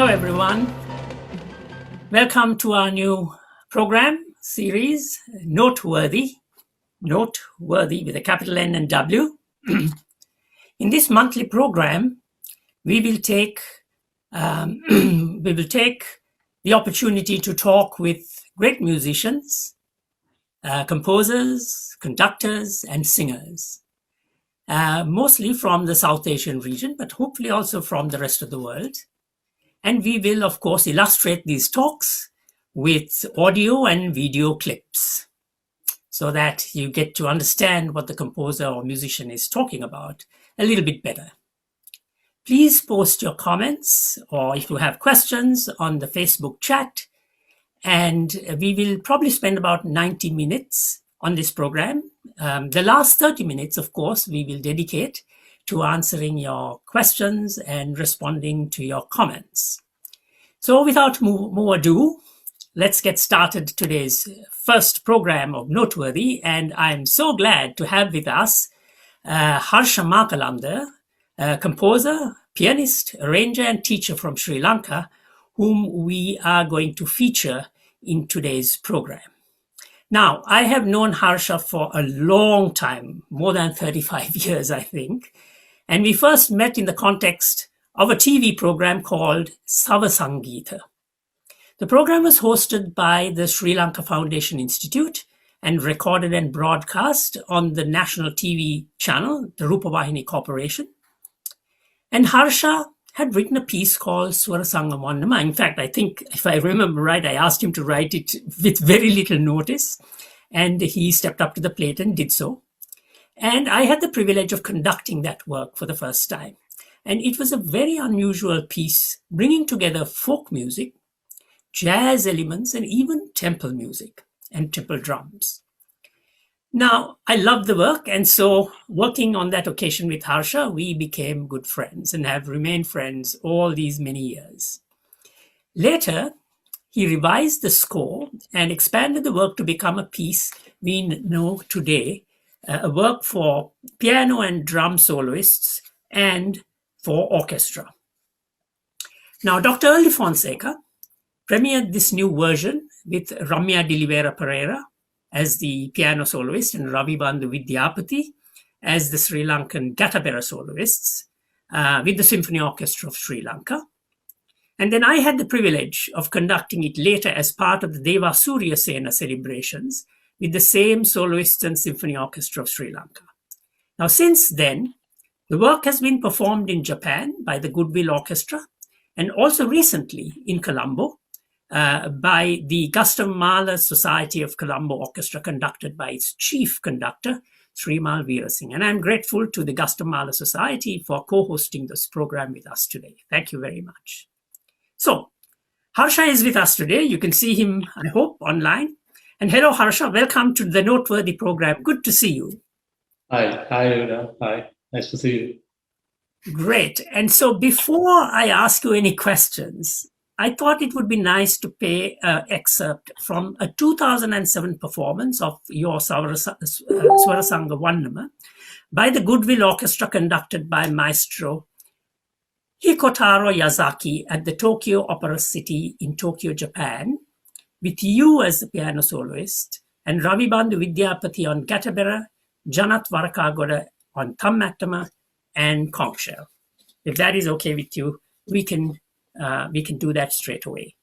Hello, everyone. Welcome to our new program series, Noteworthy with a capital N and W. In this monthly program, we will take the opportunity to talk with great musicians, composers, conductors, and singers, mostly from the South Asian region, but hopefully also from the rest of the world. And we will, of course, illustrate these talks with audio and video clips so that you get to understand what the composer or musician is talking about a little bit better. Please post your comments or if you have questions on the Facebook chat, and we will probably spend about 90 minutes on this program. The last 30 minutes, of course, we will dedicate to answering your questions and responding to your comments. So without more ado, let's get started today's first program of Noteworthy. And I'm so glad to have with us Harsha Makalande, a composer, pianist, arranger, and teacher from Sri Lanka, whom we are going to feature in today's program. Now, I have known Harsha for a long time, more than 35 years, I think. And we first met in the context of a TV program called Savasangita. The program was hosted by the Sri Lanka Foundation Institute and recorded and broadcast on the national TV channel, the Rupavahini Corporation. And Harsha had written a piece called Swarasanga Vannama. In fact, I think, if I remember right, I asked him to write it with very little notice, and he stepped up to the plate and did so. And I had the privilege of conducting that work for the first time. And it was a very unusual piece, bringing together folk music, jazz elements, and even temple music and temple drums. Now, I loved the work, and so working on that occasion with Harsha, we became good friends and have remained friends all these many years. Later, he revised the score and expanded the work to become a piece we know today, a work for piano and drum soloists and for orchestra. Now, Dr. Early Fonseca premiered this new version with Ramya Dilivera Pereira as the piano soloist and Ravi Bandhu Vidyapati as the Sri Lankan Gattabera soloists with the Symphony Orchestra of Sri Lanka. And then I had the privilege of conducting it later as part of the Deva Surya Sena celebrations with the same soloists and Symphony Orchestra of Sri Lanka. Now, since then, the work has been performed in Japan by the Goodwill Orchestra and also recently in Colombo by the Gustav Mahler Society of Colombo Orchestra, conducted by its chief conductor, Srimal Veerasinghe. And I'm grateful to the Gustav Mahler Society for co-hosting this program with us today. Thank you very much. So, Harsha is with us today. You can see him, I hope, online. And hello, Harsha. Welcome to the Noteworthy program. Good to see you. Hi, Uda. Hi, nice to see you. Great. And so before I ask you any questions, I thought it would be nice to play an excerpt from a 2007 performance of your Swarasanga Vannama by the Goodwill Orchestra, conducted by Maestro Hikotaro Yazaki at the Tokyo Opera City in Tokyo, Japan, with you as the piano soloist and Ravi Bandhu Vidyapati on Gattabera, Janat Varakagoda on Thammattama and conch shell. If that is okay with you, we can do that straight away.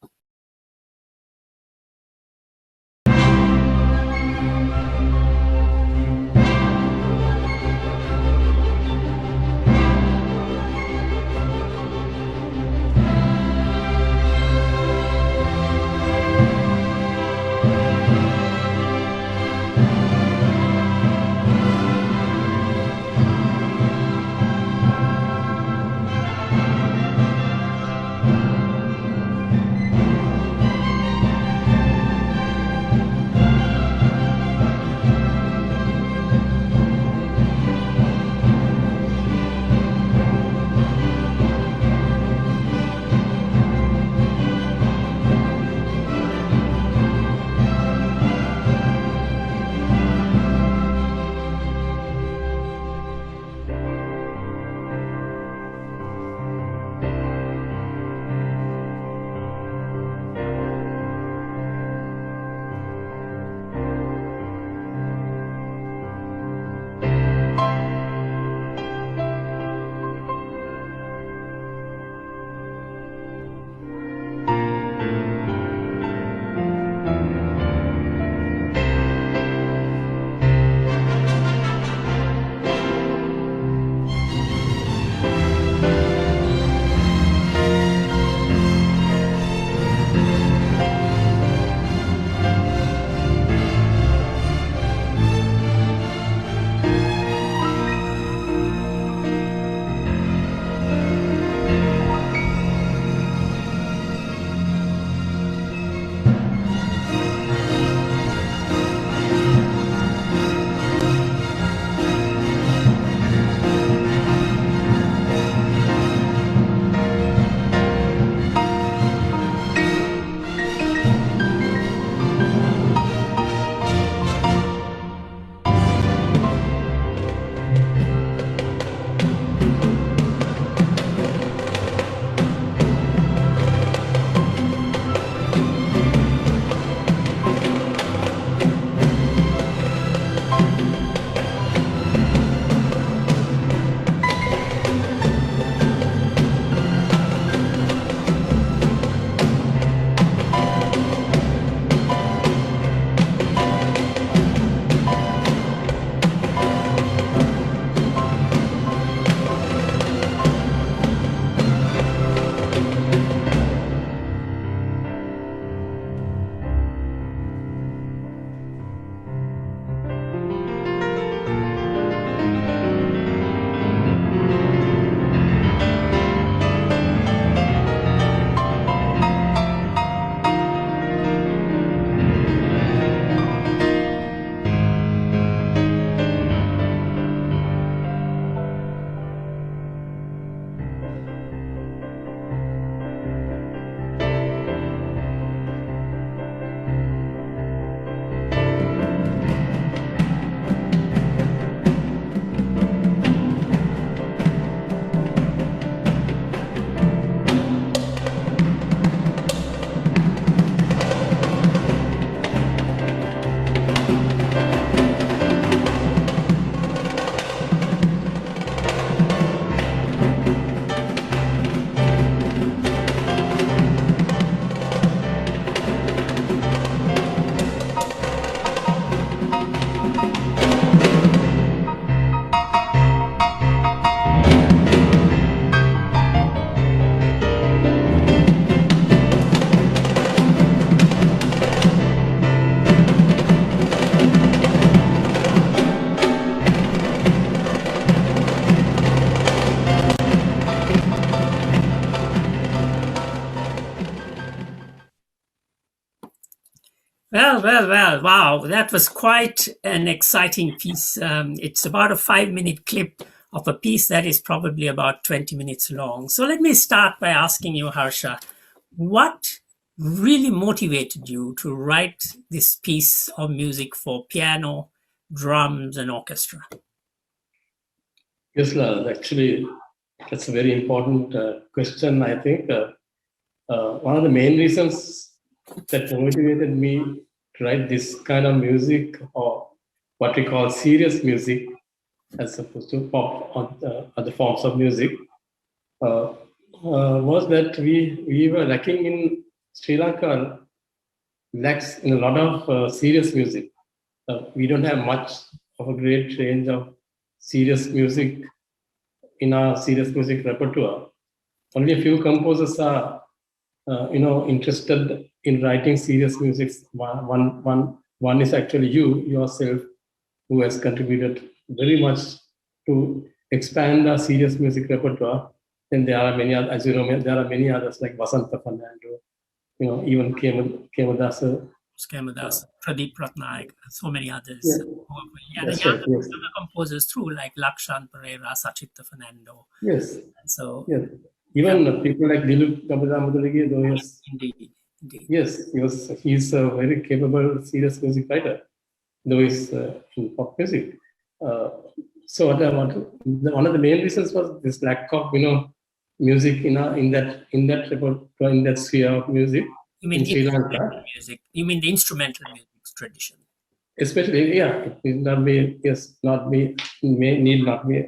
Well. Wow, that was quite an exciting piece. It's about a 5-minute clip of a piece that is probably about 20 minutes long. So let me start by asking you, Harsha, what really motivated you to write this piece of music for piano, drums, and orchestra? Yes, Lal, actually, that's a very important question. I think one of the main reasons that motivated me to write this kind of music, or what we call serious music, as opposed to pop or other forms of music, was that we were lacking in Sri Lanka, lacks in a lot of serious music. We don't have much of a great range of serious music in our serious music repertoire. Only a few composers are, interested in writing serious music. One is actually you yourself, who has contributed very much to expand our serious music repertoire. Then there are many other, as you know, there are many others like Vasantha Fernando, even Kemadasa. Skamadas, Pradeep Ratnaik, so many others. Yeah, And the that's right. Yes, younger composers too, like Lakshan Pereira, Sachitha Fernando. yes, So, yes. Even people like Dilip Kabadamudaligi, though indeed. yes, he's a very capable serious music writer, though he's in pop music. Uh, so one of the main reasons was this lack of music in that repertoire, in that sphere of music You mean in the Sri instrumental Lanka. music? You mean the instrumental music tradition? Especially, yeah, it need not be, yes, not be, need not be,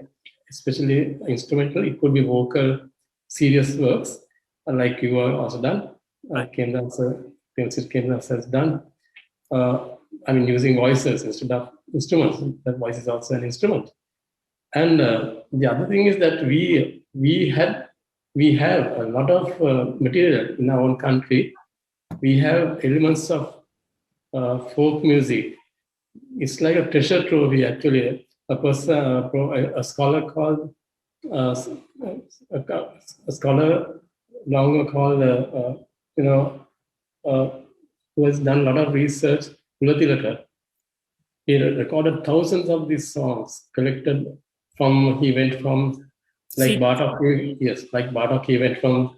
especially instrumental. It could be vocal, serious works, like you have also done. Right. Kemdas has done. I mean, using voices instead of instruments. That voice is also an instrument. And the other thing is that we have a lot of material in our own country. We have elements of folk music. It's like a treasure trove actually. A scholar called uh, a scholar long ago called you know uh, who has done a lot of research. Ulatilaka. He recorded thousands of these songs collected from. He went from like See, Bartok. Yes, like Bartok. He went from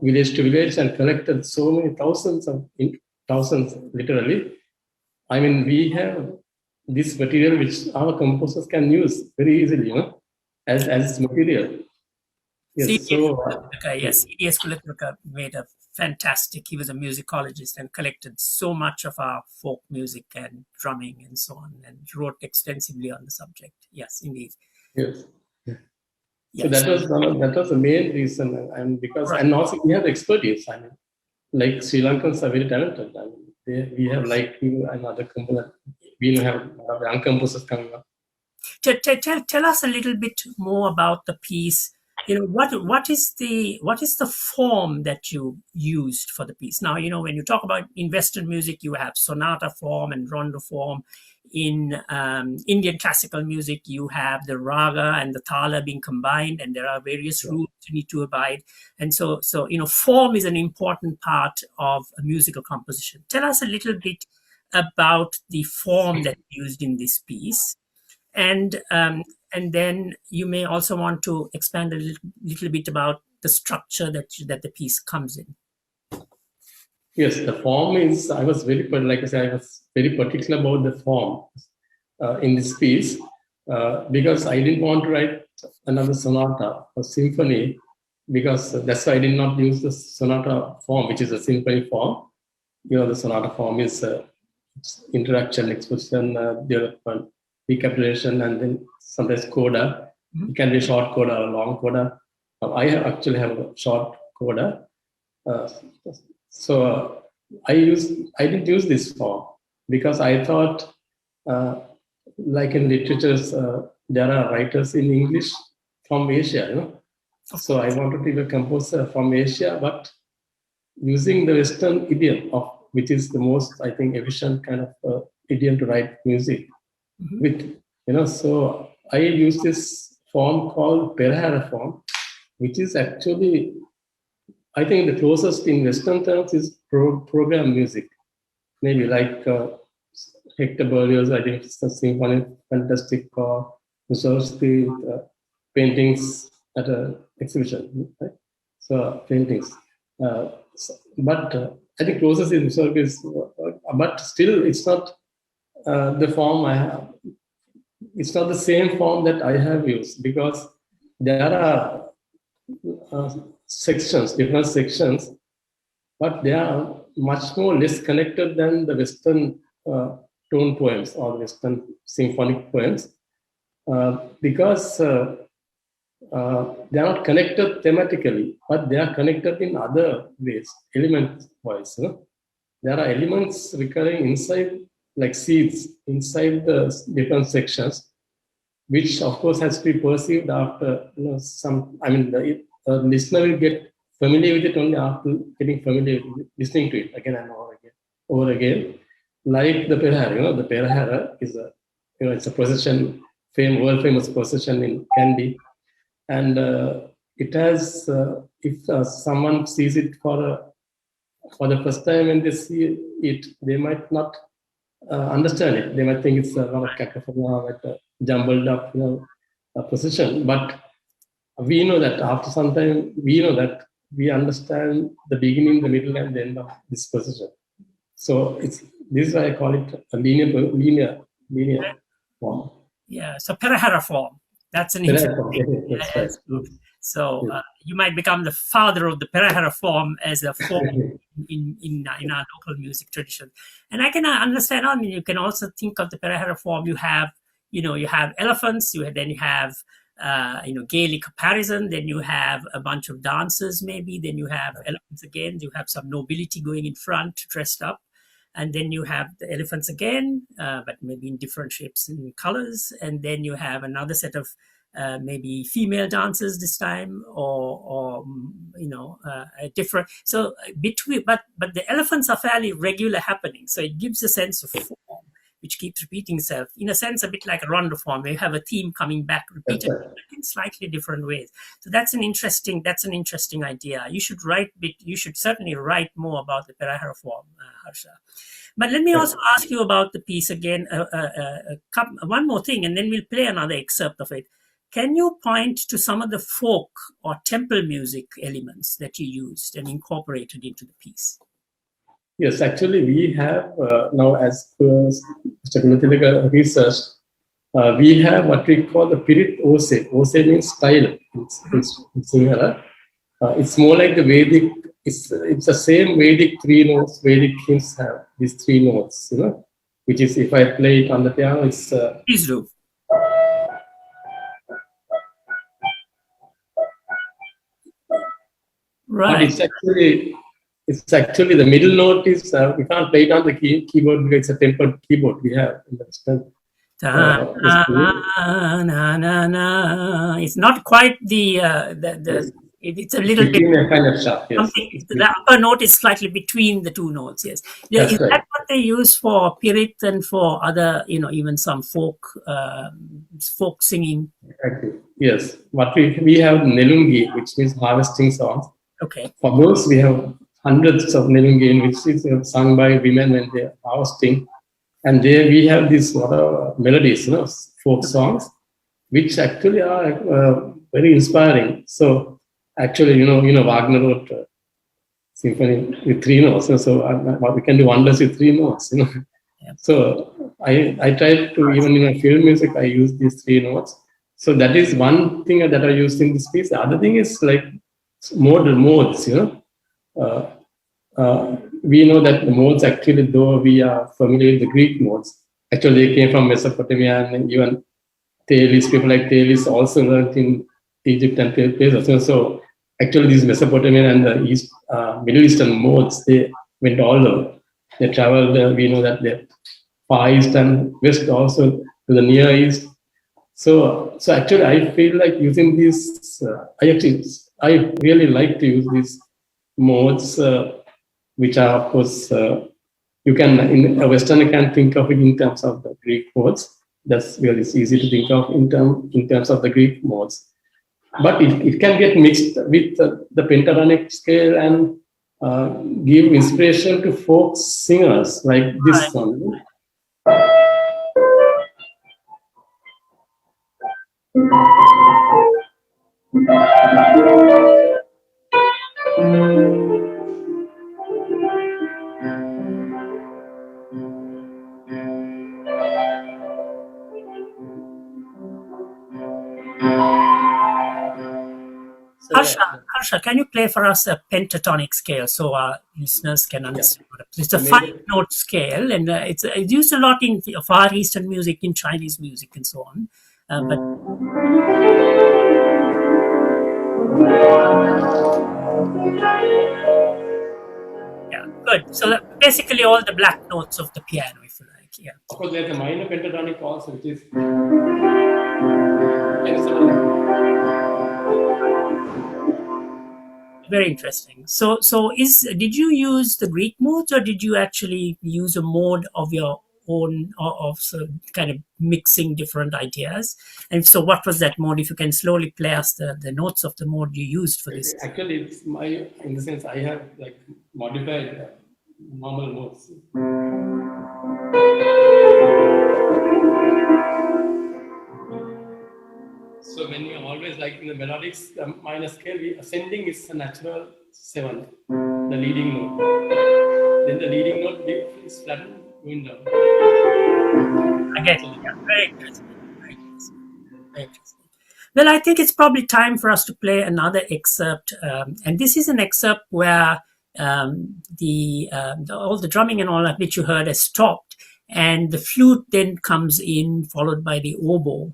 village to village and collected so many thousands literally. I mean, we have this material which our composers can use very easily, as material. Yes. CDS So, Kulatrika, yes, CDS Kulatrika made a fantastic, he was a musicologist and collected so much of our folk music and drumming and so on, and wrote extensively on the subject. Yes, indeed. yes. So Yes. that was the main reason, and because Right. and also we have expertise. I mean, like Sri Lankans are very talented. I mean, we have like you and other composers. We have young composers coming up. Tell us a little bit more about the piece. What is the form that you used for the piece? Now, when you talk about in Western music, you have sonata form and rondo form. In Indian classical music, you have the raga and the thala being combined, and there are various rules you need to abide. And so form is an important part of a musical composition. Tell us a little bit about the form that you used in this piece, and then you may also want to expand a little bit about the structure that the piece comes in. Yes, the form is. I was very, like I said, I was very particular about the form in this piece because I didn't want to write another sonata or symphony, because that's why I did not use the sonata form, which is a symphony form. The sonata form is introduction, exposition, development, recapitulation, and then sometimes coda. It can be a short coda or a long coda. I actually have a short coda. So I didn't use this form because I thought, like in literatures, there are writers in English from Asia, So I wanted to be a composer from Asia, but using the Western idiom which is the most, I think, efficient kind of idiom to write music with, So I use this form called Perahara form, which is actually, I think, the closest in Western terms is program music. maybe like Hector Berlioz, I think it's the Symphony Fantastic or Mussorgsky paintings at an exhibition, right? So paintings. But I think closest is Mussorgsky is, but still it's not the form I have. It's not the same form that I have used, because there are sections, different sections, but they are much more less connected than the Western tone poems or Western symphonic poems, because they are not connected thematically, but they are connected in other ways, element-wise. There are elements recurring inside, like seeds, inside the different sections, which of course has to be perceived after some. I mean, the listener will get familiar with it only after getting familiar with it, listening to it again and over again. Like the Perahera, the Perahera is a, it's a procession, world famous procession in Kandy, and it has. If someone sees it for the first time and they see it, they might not understand it. They might think it's a lot of cacophony, like a jumbled up, procession. But we know that after some time, we understand the beginning, the middle, and the end of this procession. So this is why I call it a linear form. Yeah, so Perahera form. That's an interesting. That's good. So you might become the father of the Perahera form as a form in our local music tradition. And I can understand. I mean, you can also think of the Perahera form. You have elephants. Then you have Gaelic comparison. Then you have a bunch of dancers, maybe. Then you have elephants again. You have some nobility going in front, dressed up. And then you have the elephants again, but maybe in different shapes and colors. And then you have another set of maybe female dancers this time, or different. So between, but the elephants are fairly regular happening. So it gives a sense of form, which keeps repeating itself. In a sense, a bit like a rondo form, where you have a theme coming back repeated in slightly different ways. So that's an interesting idea. You should certainly write more about the Perahera form, Harsha. But let me also ask you about the piece again, one more thing, and then we'll play another excerpt of it. Can you point to some of the folk or temple music elements that you used and incorporated into the piece? Yes, actually, we have now, as Mr. Gunathilaka researched, we have what we call the Pirit Ose. Ose means style in Sinhala. It's more like the Vedic. It's the same Vedic three notes. Vedic hymns have these three notes, which is, if I play it on the piano, it's. Please do. Right. But it's actually the middle note is we can't play it on the keyboard because it's a tempered keyboard we have in the Western. It's not quite it's a little bit kind of sharp. Yes. The upper note is slightly between the two notes. Yes. Is that what they use for Pirit and for other, even some folk singing? Exactly. Yes. What we have Nelungi, which means harvesting songs. Okay. For those, we have hundreds of Nelungi, which is sung by women when they are harvesting. And there we have these melodies, folk songs, which actually are very inspiring. So actually, Wagner wrote symphony with three notes. So we can do wonders with three notes. Yeah. So I tried to, even in my film music, I use these three notes. So that is one thing that I used in this piece. The other thing is like modal modes. We know that the modes actually, though we are familiar with the Greek modes, actually they came from Mesopotamia, and even people like Thales also learned in Egypt and places. So actually these Mesopotamian and the Middle Eastern modes, they went all over. They traveled, we know that the Far East and West, also to the Near East. So actually I feel like using these, I really like to use these modes, which are, of course, you can, in a Westerner can think of it in terms of the Greek modes. That's really easy to think of in terms of the Greek modes. But it can get mixed with the pentatonic scale and give inspiration to folk singers like this one. Harsha, can you play for us a pentatonic scale so our listeners can understand? Yeah. It's a 5-note scale, and it's used a lot in Far Eastern music, in Chinese music, and so on. Yeah, good. So basically, all the black notes of the piano, if you like. Yeah. Of course, there's a minor pentatonic also, which is. Very interesting. So did you use the Greek modes, or did you actually use a mode of your own, of kind of mixing different ideas? And so, what was that mode? If you can slowly play us the notes of the mode you used for this. Actually, it's in the sense I have like modified normal modes. So when you always like in the melodic minor scale, ascending is a natural 7, the leading note. Then the leading note is flattened, going down. Again, yeah, very interesting. Very interesting. Very interesting. Well, I think it's probably time for us to play another excerpt, and this is an excerpt where all the drumming and all that which you heard has stopped, and the flute then comes in, followed by the oboe.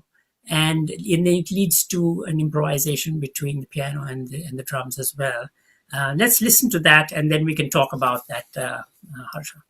And it leads to an improvisation between the piano and the drums as well. Let's listen to that, and then we can talk about that, Harsha.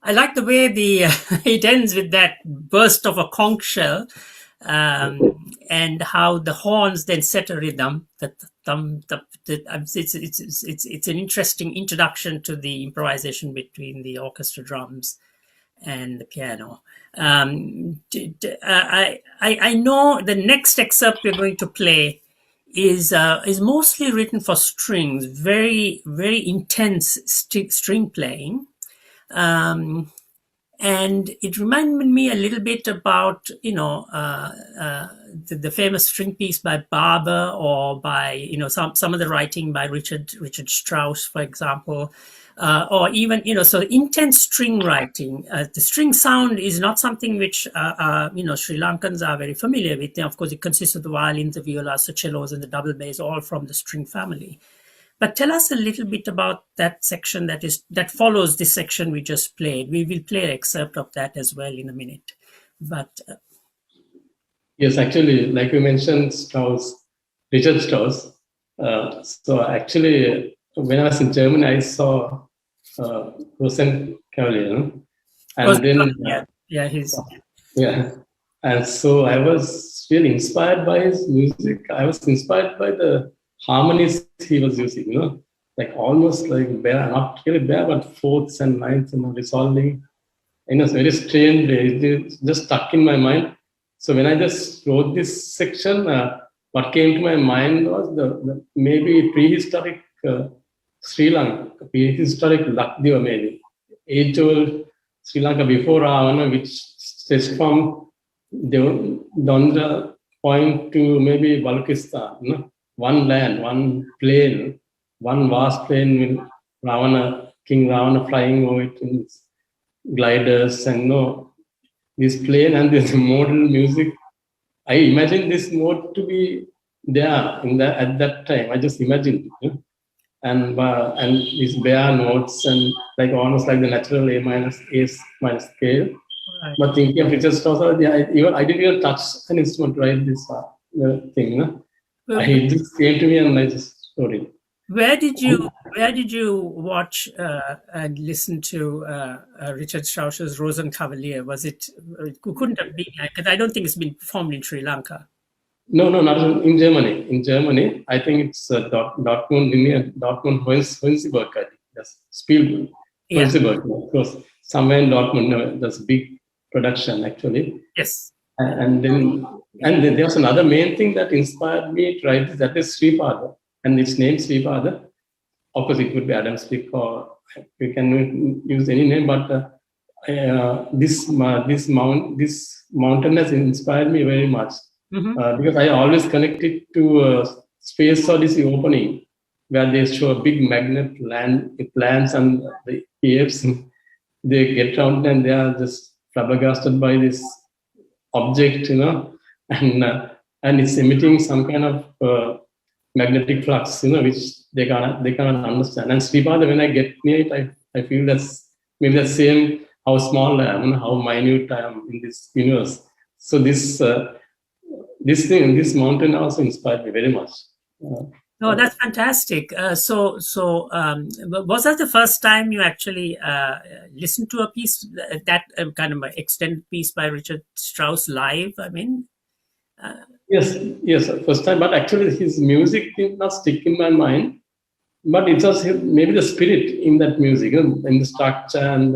I like the way it ends with that burst of a conch shell, and how the horns then set a rhythm. It's an interesting introduction to the improvisation between the orchestra drums and the piano. I know the next excerpt we're going to play is mostly written for strings, very, very intense string playing. And it reminded me a little bit about, the famous string piece by Barber, or by, some of the writing by Richard Strauss, for example, or even, so intense string writing. The string sound is not something which, Sri Lankans are very familiar with. Of course, it consists of the violins, the violas, the cellos, and the double bass, all from the string family. But tell us a little bit about that section that follows this section we just played. We will play an excerpt of that as well in a minute. But yes, actually, like you mentioned, Richard Strauss. So actually, when I was in Germany, I saw Rosenkavalier, and then and so I was really inspired by his music. I was inspired by the harmonies he was using, like almost like bare, not really bare, but fourths and ninths and resolving. It's very strange. It just stuck in my mind. So when I just wrote this section, what came to my mind was the maybe prehistoric Sri Lanka, prehistoric Lakdiva maybe, age-old Sri Lanka before Ravana, which stretched from Dondra point to maybe Balkistan, one land, one plain, one vast plain with Ravana, King Ravana flying over it in gliders and this plain and this modal music. I imagine this mode to be there at that time. I just imagined it, and these bare notes and like almost like the natural A minor scale. Right. But thinking of Richard Strauss, I didn't even touch an instrument to write this thing. It just came to me and I just wrote it. Where did you watch and listen to Richard Strauss's Rosenkavalier? Was it couldn't have been, because I don't think it's been performed in Sri Lanka. No, not in Germany. In Germany, I think it's Dortmund, Hohensiberg, I think. That's Spielberg. Yeah. Hohensiberg, of course. Somewhere in Dortmund, there's a big production, actually. Yes. And then there's another main thing that inspired me to write this, that is Sripada. And its name Sripada. Of course, it could be Adam Smith, or we can use any name, but this mountain has inspired me very much. Mm-hmm. Because I always connect it to Space Odyssey opening, where they show a big magnet it lands and the apes, they get around and they are just flabbergasted by this object, and it's emitting some kind of magnetic flux, which they cannot understand. And Sripada, when I get near it, I feel that's maybe the same, how small I am, how minute I am in this universe. So this mountain also inspired me very much. No, that's fantastic. So was that the first time you actually listened to a piece, that kind of an extended piece by Richard Strauss live? I mean, yes, first time. But actually, his music did not stick in my mind. But it was maybe the spirit in that music, in the structure and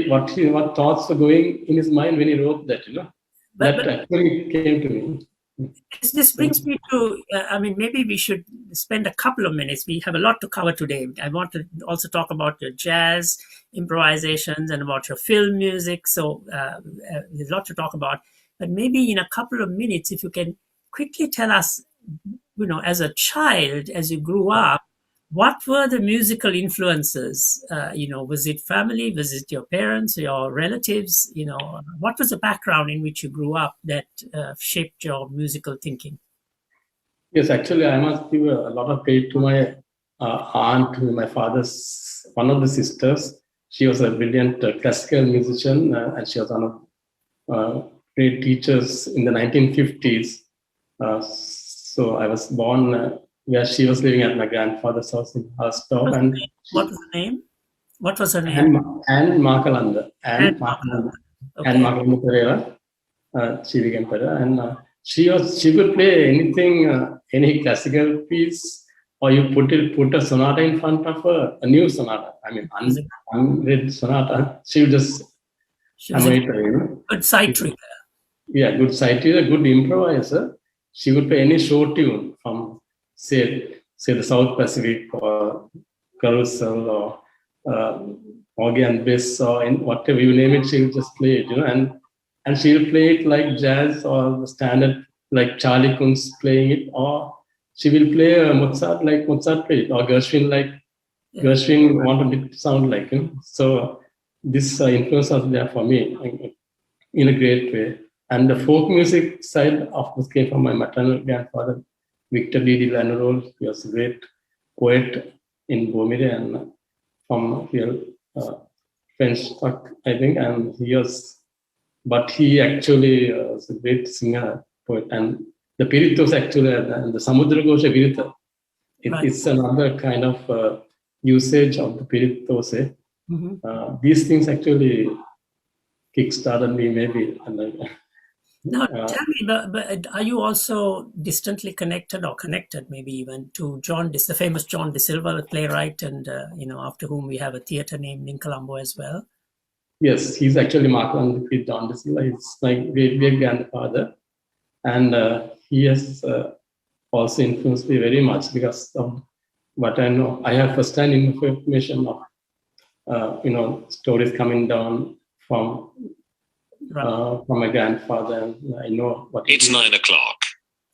what thoughts were going in his mind when he wrote that. That actually came to me. This brings me to, maybe we should spend a couple of minutes. We have a lot to cover today. I want to also talk about your jazz improvisations and about your film music. So there's a lot to talk about. But maybe in a couple of minutes, if you can quickly tell us, as a child, as you grew up, what were the musical influences? Was it family? Was it your parents, your relatives? What was the background in which you grew up that shaped your musical thinking? Yes, actually, I must give a lot of credit to my aunt, my father's, one of the sisters. She was a brilliant classical musician, and she was one of great teachers in the 1950s. So I was born where she was living at my grandfather's house in Harsha. And what was her name? What was her name? Anne Makalande. Anne Makalande Pereira. She became Pereira. And she could play anything, any classical piece, or you put a sonata in front of her, a new sonata. Unread sonata. She would just good sight reader. Yeah, good sight reader, good improviser. She would play any show tune from, say the South Pacific or Carousel or organ bass or whatever you name it, she would just play it, and she will play it like jazz or standard, like Charlie Kunz playing it, or she will play Mozart like Mozart played it, or Gershwin Gershwin wanted it to sound like. So this influence was there for me in a great way. And the folk music side, of course, came from my maternal grandfather, Victor D. Lanurol. He was a great poet in Bomire and from here, French, I think, and he actually was a great singer, poet, and the Piritos actually, and the Samudra Ghosha Pirita, it's another kind of usage of the Piritose. These things actually kickstarted me, maybe. Now, tell me, but are you also distantly connected, or connected maybe even, to the famous John de Silva, the playwright, and after whom we have a theatre named in Colombo as well? Yes, he's actually Makalande with John de Silva. He's my great grandfather, and he has also influenced me very much because of what I know. I have first-hand information of stories coming down from my grandfather, and I know what it's 9 o'clock.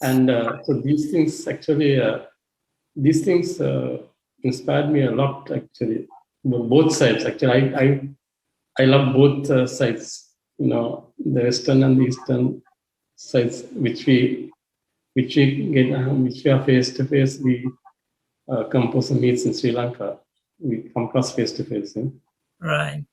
And so these things actually, inspired me a lot. Actually, both sides. Actually, I love both sides. The Western and the Eastern sides, which we are face to face. We composer meets in Sri Lanka. We come across face to face. Right.